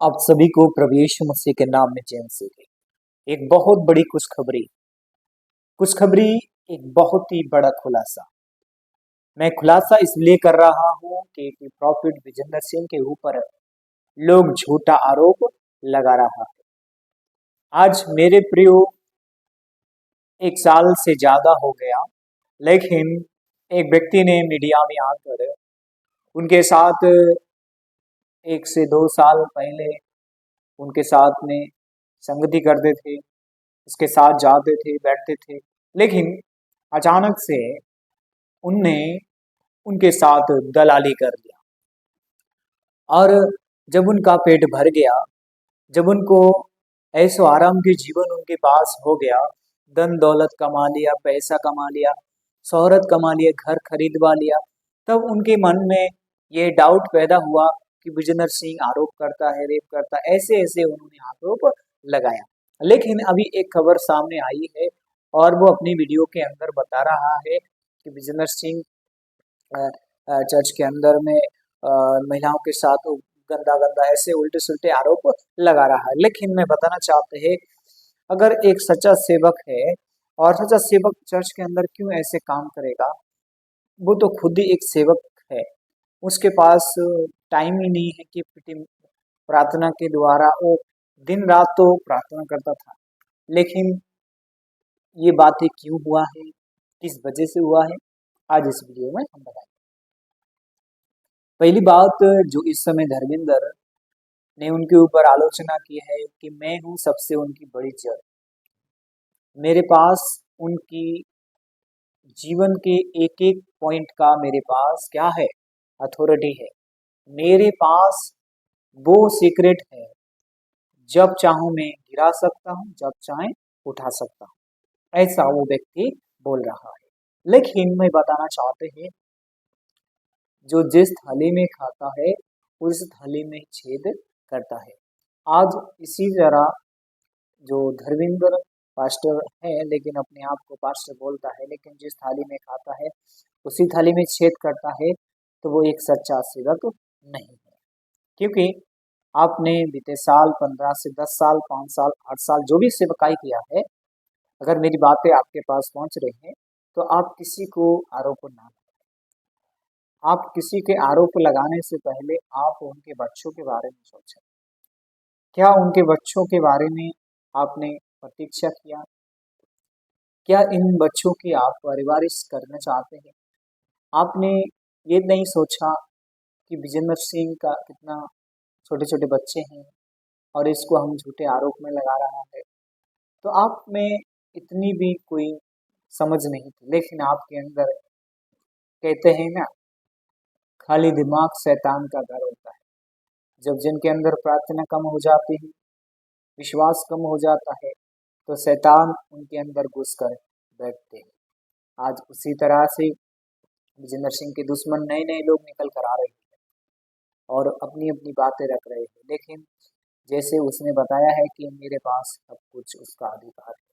आप सभी को प्रभु यीशु मसीह के नाम में जय मसीह। एक बहुत बड़ी खुशखबरी, एक बहुत ही बड़ा खुलासा। मैं खुलासा इसलिए कर रहा हूँ कि प्रॉफिट विजेंद्र सिंह के ऊपर लोग झूठा आरोप लगा रहा है। आज मेरे प्रियो, एक साल से ज्यादा हो गया, लेकिन एक व्यक्ति ने मीडिया में आकर उनके साथ 1 से 2 साल पहले उनके साथ में संगति करते थे, उसके साथ जाते थे, बैठते थे, लेकिन अचानक से उनने उनके साथ दलाली कर लिया। और जब उनका पेट भर गया, जब उनको ऐसो आराम की जीवन उनके पास हो गया, धन दौलत कमा लिया, पैसा कमा लिया, शोहरत कमा लिया, घर खरीदवा लिया, तब उनके मन में ये डाउट पैदा हुआ कि विजेंद्र सिंह आरोप करता है, रेप करता है। ऐसे ऐसे उन्होंने आरोप लगाया। लेकिन अभी एक खबर सामने आई है और वो अपनी वीडियो के अंदर बता रहा है कि विजेंद्र सिंह चर्च के अंदर में महिलाओं के साथ गंदा गंदा ऐसे उल्टे सुल्टे आरोप लगा रहा है। लेकिन मैं बताना चाहते हैं, अगर एक सच्चा सेवक है और सच्चा सेवक चर्च के अंदर क्यों ऐसे काम करेगा? वो तो खुद ही एक सेवक है, उसके पास टाइम ही नहीं है कि प्रार्थना के द्वारा वो दिन रात तो प्रार्थना करता था। लेकिन ये बातें क्यों हुआ है, किस वजह से हुआ है, आज इस वीडियो में हम बताएंगे। पहली बात, जो इस समय धर्मेंद्र ने उनके ऊपर आलोचना की है कि मैं हूं सबसे उनकी बड़ी जड़। मेरे पास उनकी जीवन के एक एक पॉइंट का मेरे पास क्या है, अथॉरिटी है। मेरे पास वो सीक्रेट है, जब चाहूं मैं गिरा सकता हूं, जब चाहे उठा सकता हूं। ऐसा वो व्यक्ति बोल रहा है। लेकिन मैं बताना चाहते हैं, जो जिस थाली में खाता है उस थाली में छेद करता है। आज इसी तरह जो धर्मेंद्र पास्टर है, लेकिन अपने आप को पास्टर बोलता है, लेकिन जिस थाली में खाता है उसी थाली में छेद करता है, तो वो एक सच्चा सेवक नहीं है। क्योंकि आपने बीते साल 15 से 10 साल, 5 साल, 8 साल जो भी सेवकाई किया है, अगर मेरी बातें आपके पास पहुंच रही हैं तो आप किसी को आरोप ना, आप किसी के आरोप लगाने से पहले आप उनके बच्चों के बारे में सोचें। क्या उनके बच्चों के बारे में आपने प्रतीक्षा किया? क्या इन बच्चों की आप परवरिश करना चाहते हैं? आपने ये नहीं सोचा कि विजेंद्र सिंह का कितना छोटे छोटे बच्चे हैं और इसको हम झूठे आरोप में लगा रहा है? तो आप में इतनी भी कोई समझ नहीं थी। लेकिन आपके अंदर, कहते हैं ना, खाली दिमाग शैतान का घर होता है। जब जिनके अंदर प्रार्थना कम हो जाती है, विश्वास कम हो जाता है, तो शैतान उनके अंदर घुस कर बैठते हैं। आज उसी तरह से विजेंद्र सिंह के दुश्मन नए नए लोग निकल कर आ रहे हैं और अपनी अपनी बातें रख रहे हैं। लेकिन जैसे उसने बताया है कि मेरे पास सब कुछ उसका अधिकार है,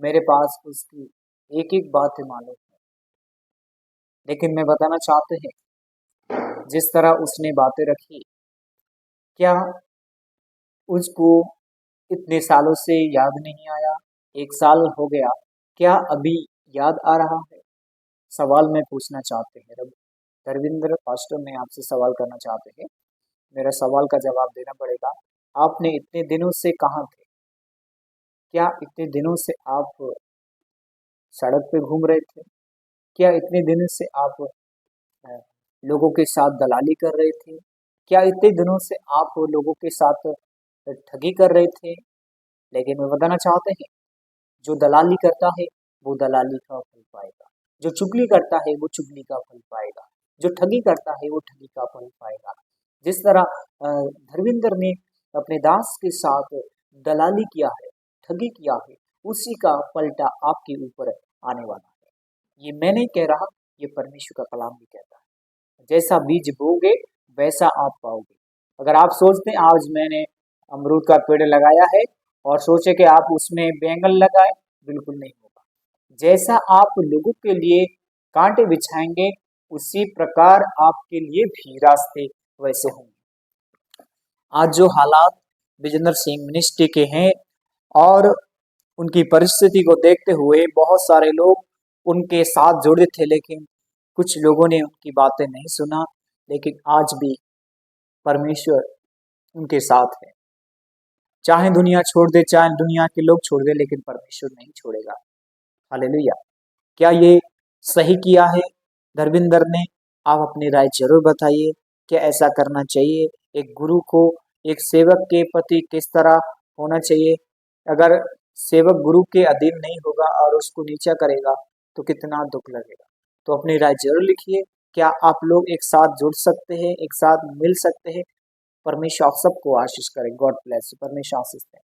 मेरे पास उसकी एक एक बात मालूम है। लेकिन मैं बताना चाहते हैं, जिस तरह उसने बातें रखी, क्या उसको इतने सालों से याद नहीं आया? 1 साल हो गया, क्या अभी याद आ रहा है? सवाल मैं पूछना चाहते हैं। रब धर्मेंद्र पास्टर, मैं आपसे सवाल करना चाहते हैं, मेरा सवाल का जवाब देना पड़ेगा। आपने इतने दिनों से कहाँ थे? क्या इतने दिनों से आप सड़क पे घूम रहे थे? क्या इतने दिनों से आप लोगों के साथ दलाली कर रहे थे? क्या इतने दिनों से आप लोगों के साथ ठगी कर रहे थे? लेकिन मैं बताना चाहते हैं, जो दलाली करता है वो दलाली का फल पाएगा, जो चुगली करता है वो चुगली का फल पाएगा, जो ठगी करता है वो ठगी का फल पाएगा। जिस तरह धर्मेंद्र ने अपने दास के साथ दलाली किया है, ठगी किया है, उसी का पलटा आपके ऊपर आने वाला है। ये मैं नहीं कह रहा, ये परमेश्वर का कलाम भी कहता है। जैसा बीज बोगे वैसा आप पाओगे। अगर आप सोचते हैं आज मैंने अमरूद का पेड़ लगाया है और सोचे कि आप उसमें बैंगन लगाए, बिल्कुल नहीं होगा। जैसा आप लोगों के लिए कांटे बिछाएंगे, उसी प्रकार आपके लिए भी रास्ते वैसे होंगे। आज जो हालात विजेंद्र सिंह मिनिस्ट्री के हैं और उनकी परिस्थिति को देखते हुए बहुत सारे लोग उनके साथ जुड़े थे, लेकिन कुछ लोगों ने उनकी बातें नहीं सुना। लेकिन आज भी परमेश्वर उनके साथ है। चाहे दुनिया छोड़ दे, चाहे दुनिया के लोग छोड़ दे, लेकिन परमेश्वर नहीं छोड़ेगा। हालेलुया। क्या ये सही किया है धर्मेंद्र ने? आप अपनी राय जरूर बताइए। क्या ऐसा करना चाहिए? एक गुरु को एक सेवक के प्रति किस तरह होना चाहिए? अगर सेवक गुरु के अधीन नहीं होगा और उसको नीचा करेगा तो कितना दुख लगेगा। तो अपनी राय जरूर लिखिए। क्या आप लोग एक साथ जुड़ सकते हैं, एक साथ मिल सकते हैं? परमेश्वर आप सबको आशीष करे। God bless you. परमेश्वर आशीष दे।